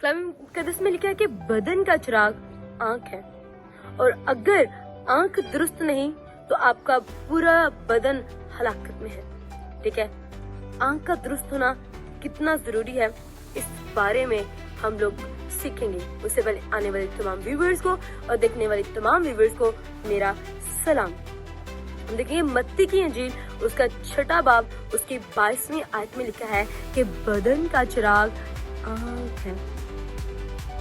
कलाम मुकद्दस में लिखा है कि बदन का चिराग आंख है, और अगर आंख दुरुस्त नहीं तो आपका पूरा बदन हलाकत में है। ठीक है, आंख का दुरुस्त होना कितना जरूरी है इस बारे में हम लोग सीखेंगे। उससे पहले आने वाले तमाम व्यूवर्स को और देखने वाले तमाम व्यूवर्स को मेरा सलाम। हम देखेंगे मत्ती की इंजील उसका 6 बाब उसकी 22वीं आयत में लिखा है कि बदन का चिराग आंख है।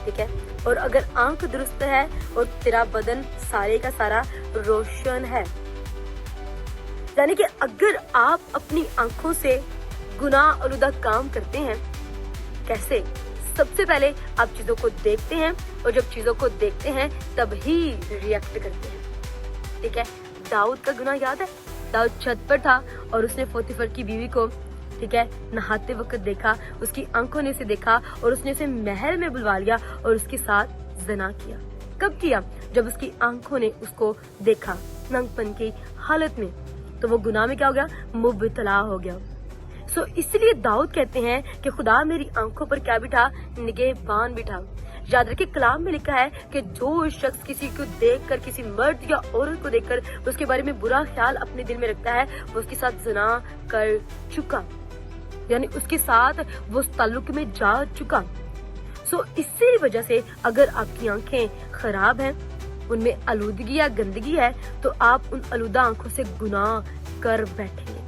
ठीक है, और अगर आंख दुरुस्त है और तेरा बदन सारे का सारा रोशन है, यानी कि अगर आप अपनी आंखों से गुनाह आलूदा काम करते हैं, कैसे? सबसे पहले आप चीजों को देखते हैं, और जब चीजों को देखते हैं तब ही रिएक्ट करते हैं। ठीक है, दाऊद का गुनाह याद है? दाऊद छत पर था और उसने पोतीफर की बीवी को, ठीक है, नहाते वक्त देखा, उसकी आंखों ने उसे देखा और उसने उसे महल में बुलवा लिया और उसके साथ ज़ना किया। कब किया? जब उसकी आंखों ने उसको देखा नंगपन की हालत में, तो वो गुनाह में क्या हो गया? मुब्तला हो गया। सो इसलिए दाऊद कहते हैं कि खुदा मेरी आंखों पर क्या बिठा? निगहबान बिठा। याद रखिए, कलाम में लिखा है कि जो शख्स किसी को देखकर, किसी मर्द या औरत को देखकर उसके बारे में बुरा ख्याल अपने दिल में रखता है, वो उसके साथ ज़ना कर चुका, यानी उसके साथ वो उस ताल्लुक में जा चुका। सो इसी वजह से अगर आपकी आंखें खराब हैं, उनमें आलूदगी या गंदगी है, तो आप उन आलूदा आंखों से गुनाह कर बैठेंगे।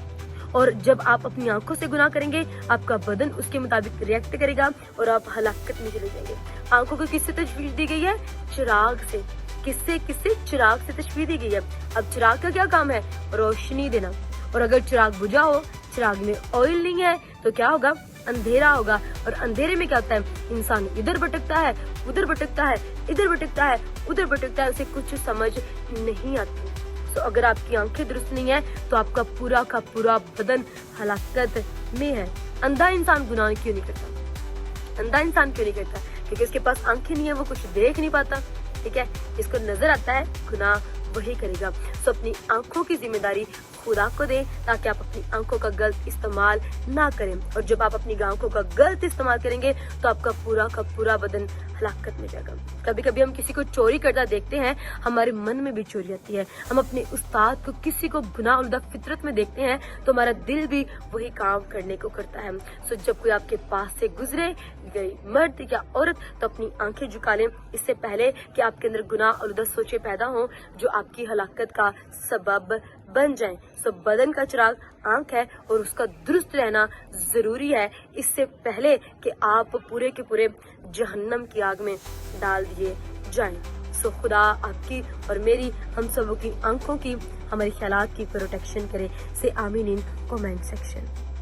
और जब आप अपनी आंखों से गुनाह करेंगे, आपका बदन उसके मुताबिक रिएक्ट करेगा और आप हलाकत में चले जाएंगे। आंखों को किससे तशबीह दी गई है? चिराग से। किससे? चिराग से तशबीह दी गई है। अब चिराग का क्या काम है? रोशनी देना। और अगर चिराग बुझा हो, चिराग में ऑयल नहीं है, तो क्या होगा? अंधेरा होगा। और अंधेरे में क्या होता है? इंसान इधर भटकता है, उधर भटकता है, इधर भटकता है, उधर भटकता है, उसे कुछ समझ नहीं आती। तो अगर आपकी आंखें दुरुस्त नहीं है, तो आपका पूरा का पूरा बदन हलाकत में है। अंधा इंसान गुनाह क्यों नहीं करता? अंधा इंसान क्यों नहीं करता? क्योंकि उसके पास आंखें नहीं है, वो कुछ देख नहीं पाता। ठीक है, जिसको नजर आता है गुनाह वही करेगा। तो अपनी आंखों की जिम्मेदारी खुदा को दें, ताकि आप अपनी आंखों का गलत इस्तेमाल ना करें। और जब आप अपनी आंखों का गलत इस्तेमाल करेंगे, तो आपका पूरा का पूरा बदन हलाकत में जाएगा। कभी कभी हम किसी को चोरी करता देखते हैं, हमारे मन में भी चोरी आती है। हम अपने उस्ताद को, किसी को गुनाह उल्दा फितरत में देखते हैं, तो हमारा दिल भी वही काम करने को करता है। सो जब कोई आपके पास से गुजरे, गई मर्द या औरत, तो अपनी आंखें झुका लें, इससे पहले कि आपके अंदर गुनाह आलूदा सोचे पैदा हो जो आपकी हलाकत का सबब बन जाएं। सो बदन का चिराग आंख है और उसका दुरुस्त रहना जरूरी है, इससे पहले कि आप पूरे के पूरे जहन्नम की आग में डाल दिए जाएं। सो खुदा आपकी और मेरी, हम सबों की आंखों की, हमारे ख्यालात की प्रोटेक्शन करे। से आमीन इन कमेंट सेक्शन।